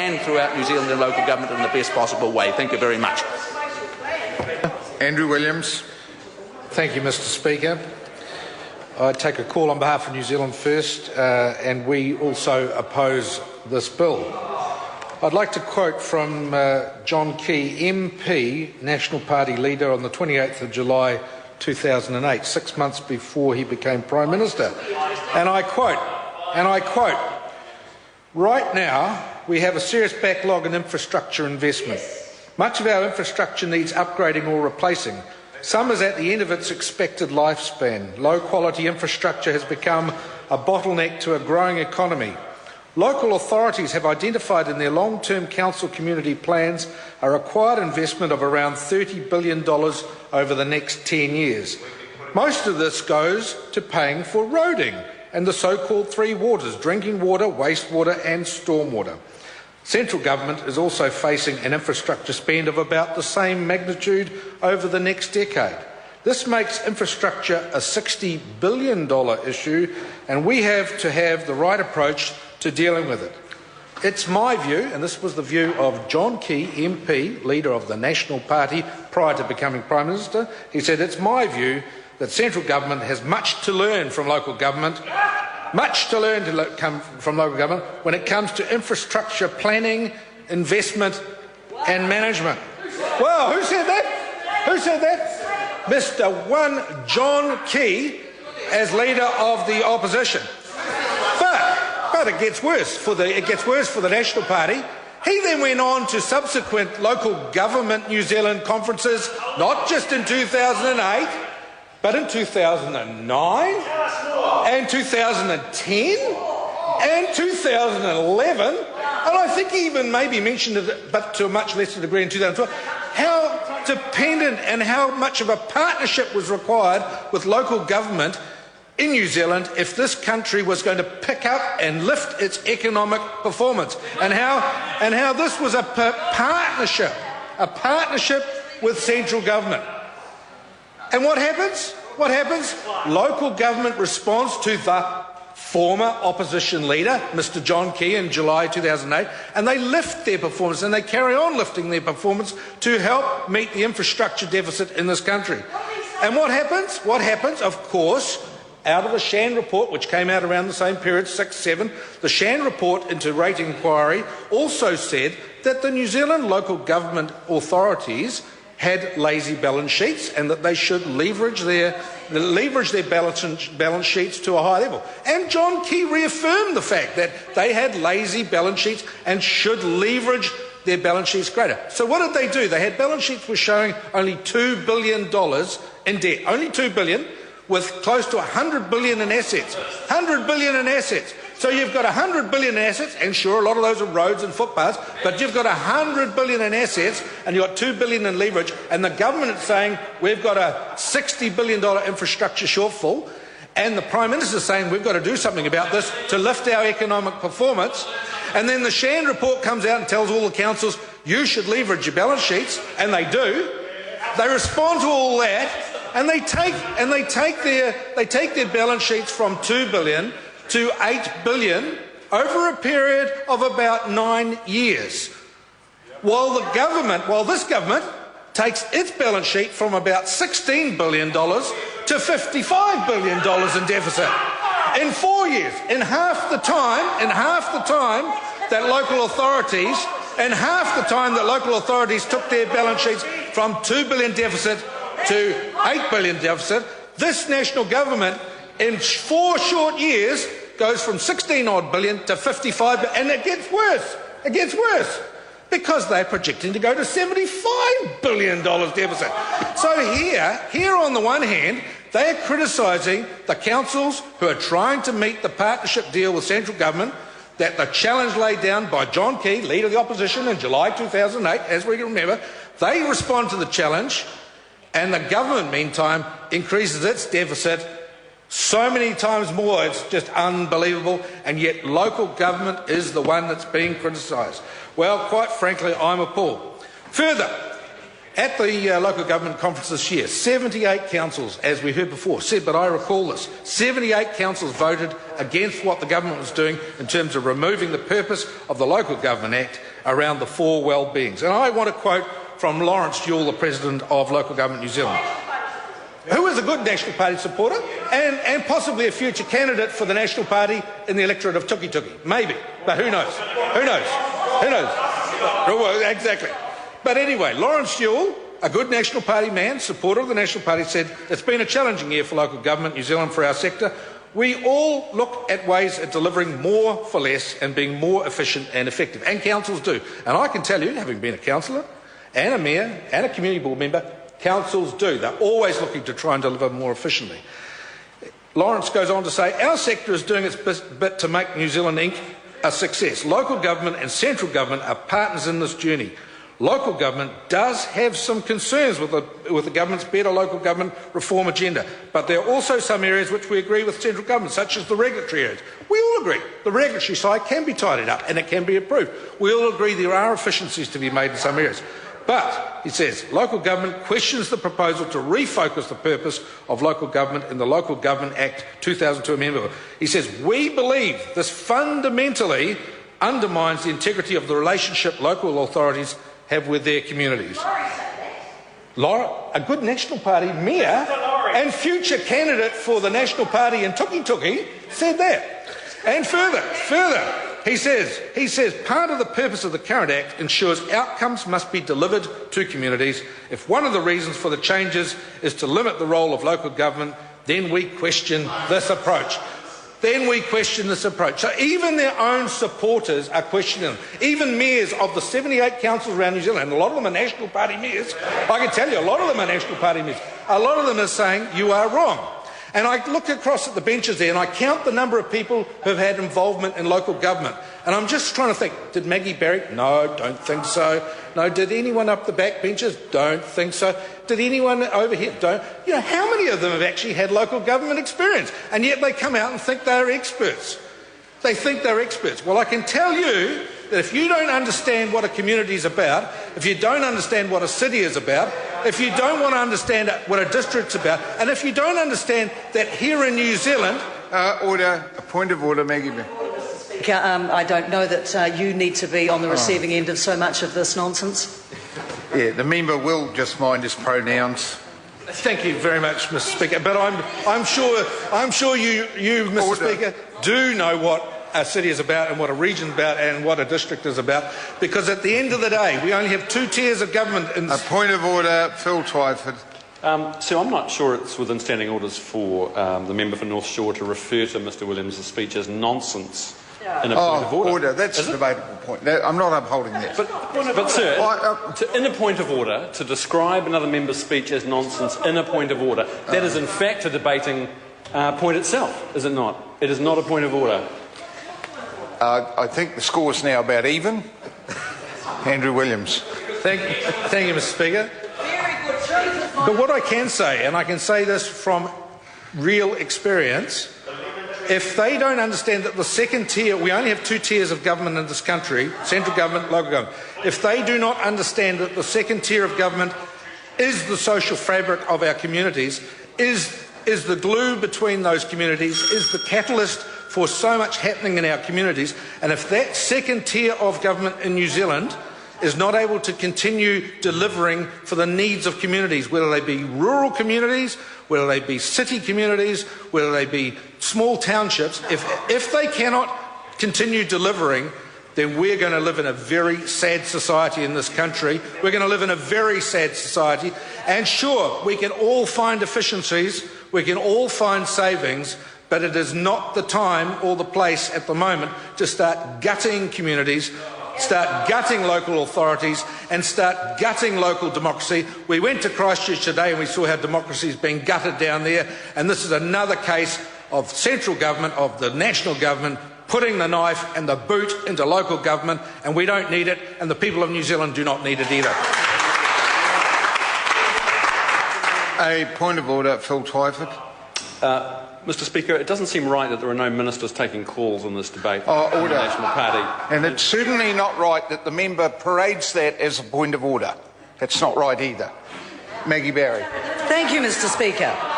and throughout New Zealand and local government in the best possible way. Thank you very much. Andrew Williams. Thank you, Mr. Speaker. I take a call on behalf of New Zealand First, and we also oppose this bill. I'd like to quote from John Key, MP, National Party leader, on the 28th of July 2008, 6 months before he became Prime Minister. And I quote, "Right now, we have a serious backlog in infrastructure investment. Much of our infrastructure needs upgrading or replacing. Some is at the end of its expected lifespan. Low-quality infrastructure has become a bottleneck to a growing economy. Local authorities have identified in their long-term council community plans a required investment of around $30 billion over the next 10 years. Most of this goes to paying for roading and the so-called three waters: drinking water, wastewater and stormwater. Central government is also facing an infrastructure spend of about the same magnitude over the next decade. This makes infrastructure a $60 billion issue, and we have to have the right approach to dealing with it. It's my view, and this was the view of John Key, MP, leader of the National Party prior to becoming Prime Minister. He said, "It's my view that central government has much to learn from local government, when it comes to infrastructure planning, investment and management." Well, who said that? Who said that? Mr. John Key as leader of the opposition. But it gets worse for the National Party. He then went on to subsequent local government New Zealand conferences, not just in 2008, but in 2009 and 2010 and 2011, and I think he even maybe mentioned it, but to a much lesser degree, in 2012, how dependent and how much of a partnership was required with local government in New Zealand if this country was going to pick up and lift its economic performance, and how this was a partnership with central government. And what happens? Local government responds to the former opposition leader, Mr. John Key, in July 2008, and they lift their performance, and they carry on lifting their performance to help meet the infrastructure deficit in this country. And what happens? Of course, out of the Shan report, which came out around the same period, 6-7, the Shan report into rate inquiry also said that the New Zealand local government authorities had lazy balance sheets and that they should leverage their balance sheets to a high level. And John Key reaffirmed the fact that they had lazy balance sheets and should leverage their balance sheets greater. So what did they do? They had balance sheets were showing only $2 billion in debt, only $2 billion, with close to $100 billion in assets. $100 billion in assets. So you've got $100 billion in assets, and sure, a lot of those are roads and footpaths, but you've got $100 billion in assets, and you've got $2 billion in leverage, and the government is saying we've got a $60 billion infrastructure shortfall, and the Prime Minister is saying we've got to do something about this to lift our economic performance. And then the Shan report comes out and tells all the councils, you should leverage your balance sheets, and they do. They respond to all that, and they take their balance sheets from $2 billion to $8 billion over a period of about 9 years, while this government takes its balance sheet from about $16 billion to $55 billion in deficit in 4 years, in half the time that local authorities took their balance sheets from $2 billion deficit to $8 billion deficit. This national government, in 4 short years, goes from 16 odd billion to 55, and it gets worse. It gets worse because they're projecting to go to $75 billion deficit. So here on the one hand, they are criticising the councils who are trying to meet the partnership deal with central government, that the challenge laid down by John Key, leader of the opposition, in July 2008, as we remember. They respond to the challenge, and the government, meantime, increases its deficit so many times more, it's just unbelievable, and yet local government is the one that's being criticised. Well, quite frankly, I'm appalled. Further, At the local government conference this year, 78 councils, as we heard before, said, but I recall this, 78 councils voted against what the government was doing in terms of removing the purpose of the Local Government Act around the four well-beings. And I want to quote from Lawrence Jewell, the President of Local Government New Zealand, who is a good National Party supporter and possibly a future candidate for the National Party in the electorate of Tuki. Maybe, but who knows? Who knows? Who knows? Well, exactly. But anyway, Lawrence Jewell, a good National Party man, supporter of the National Party, said, it's been a challenging year for local government New Zealand for our sector. We all look at ways of delivering more for less and being more efficient and effective, and councils do. And I can tell you, having been a councillor and a mayor and a community board member, councils do. They're always looking to try and deliver more efficiently. Lawrence goes on to say, our sector is doing its bit to make New Zealand Inc. a success. Local government and central government are partners in this journey. Local government does have some concerns with the government's better local government reform agenda, but there are also some areas which we agree with central government, such as the regulatory areas. We all agree the regulatory side can be tidied up and it can be improved. We all agree there are efficiencies to be made in some areas. But, he says, local government questions the proposal to refocus the purpose of local government in the Local Government Act 2002 amendment. He says, we believe this fundamentally undermines the integrity of the relationship local authorities have with their communities. Laura, a good National Party mayor and future candidate for the National Party in Tuki said that. And further, he says part of the purpose of the current Act ensures outcomes must be delivered to communities. If one of the reasons for the changes is to limit the role of local government, then we question this approach. So even their own supporters are questioning them. Even mayors of the 78 councils around New Zealand, and a lot of them are National Party mayors, I can tell you a lot of them are National Party mayors, a lot of them are saying you are wrong. And I look across at the benches there and I count the number of people who have had involvement in local government. And I'm just trying to think, did Maggie Barrick? No, don't think so. No, did anyone up the back benches? Don't think so. Did anyone over here? Don't. You know, how many of them have actually had local government experience? And yet they come out and think they're experts. They think they're experts. Well, I can tell you that if you don't understand what a community is about, if you don't understand what a city is about, if you don't want to understand what a district's about, and if you don't understand that here in New Zealand... Order. A point of order, Maggie. I don't know that you need to be on the receiving end of so much of this nonsense. Yeah, the member will just mind his pronouns. Thank you very much, Mr. Speaker. But I'm sure you, Mr. Order. Speaker, do know what a city is about and what a region is about and what a district is about, because at the end of the day, we only have two tiers of government. A point of order, Phil Twyford. So I'm not sure it's within standing orders for the member for North Shore to refer to Mr Williams' speech as nonsense in a point of order. That's a debatable point. No, I'm not upholding that. But sir, in a point of order, to describe another member's speech as nonsense in a point of order, that is in fact a debating point itself, is it not? It is not a point of order. I think the score is now about even. Andrew Williams. Thank you, Mr. Speaker. But what I can say, and I can say this from real experience, if they don't understand that the second tier, we only have two tiers of government in this country, central government, local government. If they do not understand that the second tier of government is the social fabric of our communities, is the glue between those communities, is the catalyst for so much happening in our communities, and if that second tier of government in New Zealand is not able to continue delivering for the needs of communities, whether they be rural communities, whether they be city communities, whether they be small townships, if they cannot continue delivering, then we're going to live in a very sad society in this country. We're going to live in a very sad society. And sure, we can all find efficiencies, we can all find savings, but it is not the time or the place at the moment to start gutting communities, start gutting local authorities and start gutting local democracy. We went to Christchurch today and we saw how democracy is being gutted down there, and this is another case of central government, of the national government, putting the knife and the boot into local government, and we don't need it, and the people of New Zealand do not need it either. A point of order, Phil Twyford. Mr Speaker, it doesn't seem right that there are no ministers taking calls on this debate Order. in the National Party. And it's certainly not right that the member parades that as a point of order. That's not right either. Maggie Barry. Thank you, Mr. Speaker.